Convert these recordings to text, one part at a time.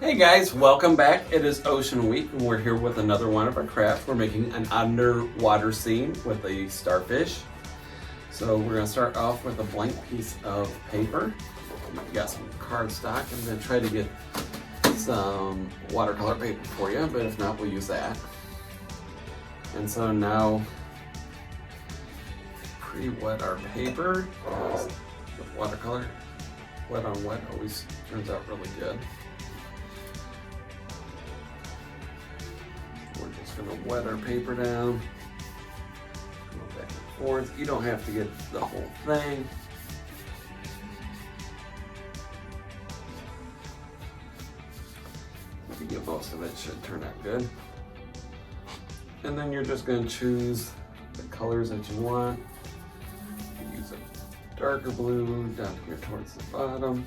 Hey guys, welcome back. It is Ocean Week and we're here with another one of our crafts. We're making an underwater scene with a starfish. So we're going to start off with a blank piece of paper. We got some cardstock. I'm going to try to get some watercolor paper for you, but if not, we'll use that. And so now, pre-wet our paper. With watercolor, wet on wet always turns out really good. We're just going to wet our paper down, go back and forth. You don't have to get the whole thing. If you get most of it, it should turn out good. And then you're just going to choose the colors that you want. You use a darker blue down here towards the bottom.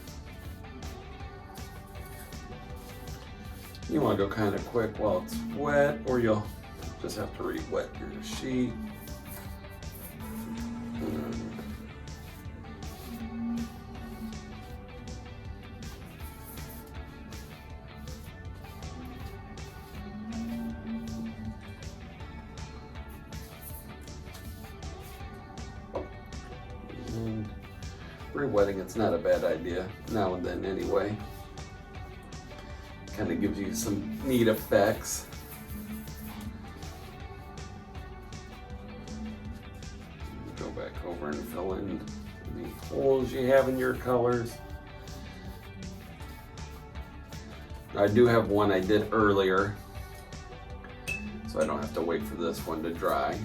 You want to go kind of quick while it's wet, or you'll just have to re-wet your sheet. And re-wetting, it's not a bad idea now and then anyway. Kind of gives you some neat effects. Go back over and fill in the holes you have in your colors. I do have one I did earlier, so I don't have to wait for this one to dry.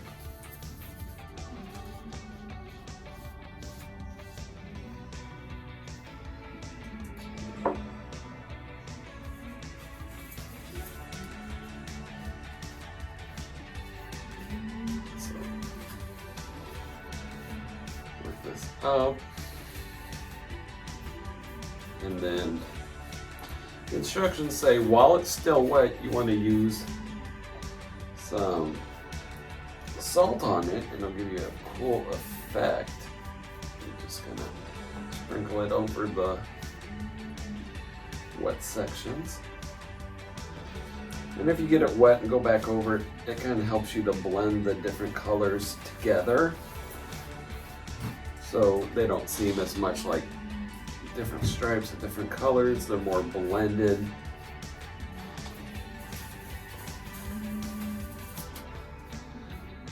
This up, and then the instructions say while it's still wet you want to use some salt on it and it'll give you a cool effect. You're just gonna sprinkle it over the wet sections, and if you get it wet and go back over it, it kind of helps you to blend the different colors together, so they don't seem as much like different stripes of different colors. They're more blended.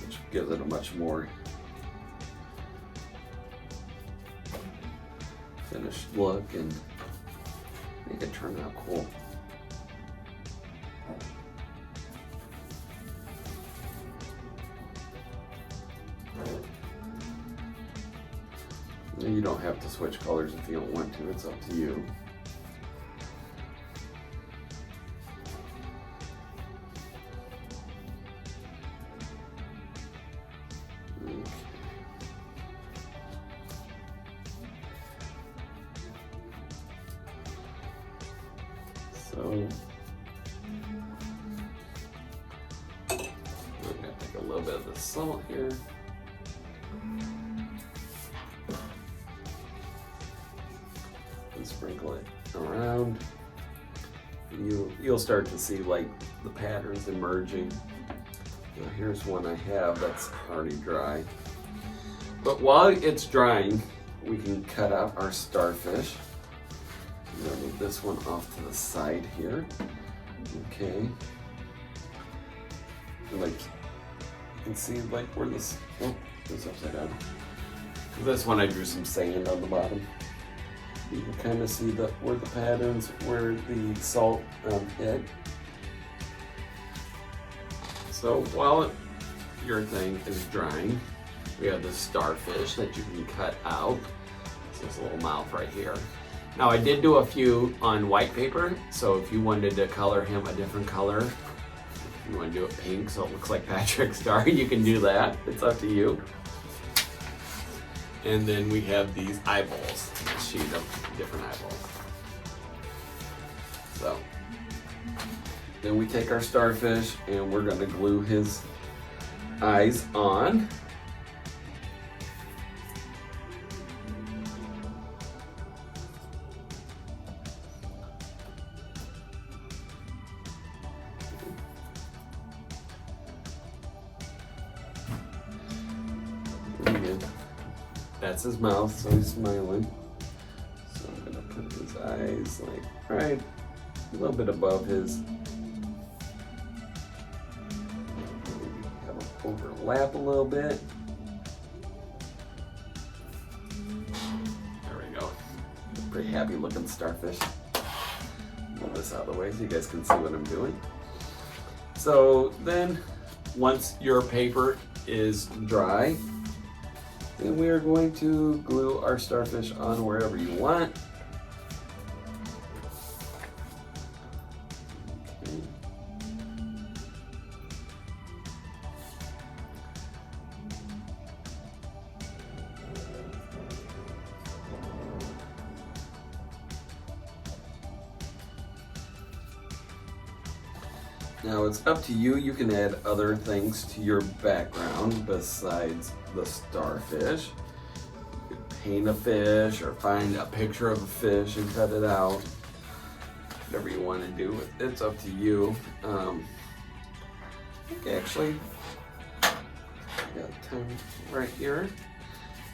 Which gives it a much more finished look and make it turn out cool. You don't have to switch colors if you don't want to, it's up to you. Okay. So, I'm going to take a little bit of the salt here. Sprinkle it around. You'll start to see like the patterns emerging. Now here's one I have that's already dry. But while it's drying, we can cut out our starfish. I'm gonna move this one off to the side here. Okay. And like you can see like where this upside down. This one I drew some sand on the bottom. You can kind of see where the patterns, where the salt hit. So while your thing is drying, we have the starfish that you can cut out. So it's a little mouth right here. Now I did do a few on white paper, so if you wanted to color him a different color, if you want to do it pink so it looks like Patrick Star, you can do that. It's up to you. And then we have these eyeballs, a sheet of different eyeballs. So then we take our starfish and we're going to glue his eyes on. that's his mouth, so he's smiling. So I'm gonna put his eyes like right a little bit above his. Have them overlap a little bit. There we go. Pretty happy looking starfish. Move this out of the way so you guys can see what I'm doing. So then, once your paper is dry, then we are going to glue our starfish on wherever you want. Okay. Now it's up to you. You can add other things to your background besides the starfish. You could paint a fish or find a picture of a fish and cut it out. Whatever you want to do, it's up to you. Actually, I got time right here.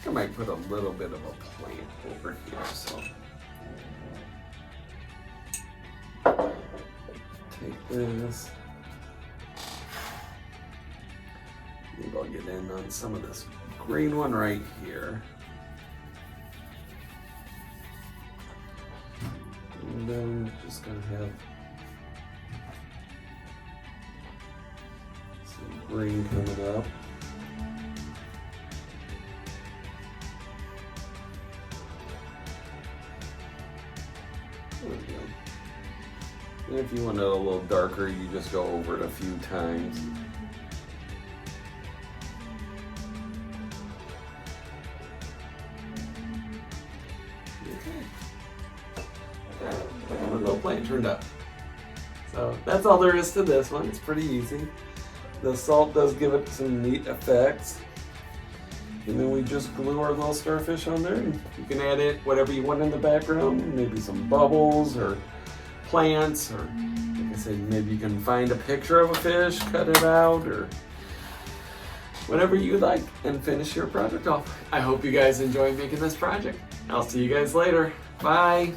I might put a little bit of a plant over here. So take this. Maybe I'll get in on some of this green one right here. And then just gonna have some green coming up. There we go. And if you want it a little darker, you just go over it a few times. A little plant turned up. So that's all there is to this one. It's pretty easy. The salt does give it some neat effects. And then we just glue our little starfish on there, and you can add it whatever you want in the background, maybe some bubbles or plants, or like I said, maybe you can find a picture of a fish, cut it out, or whatever you like, and finish your project off. I hope you guys enjoy making this project. I'll see you guys later. Bye.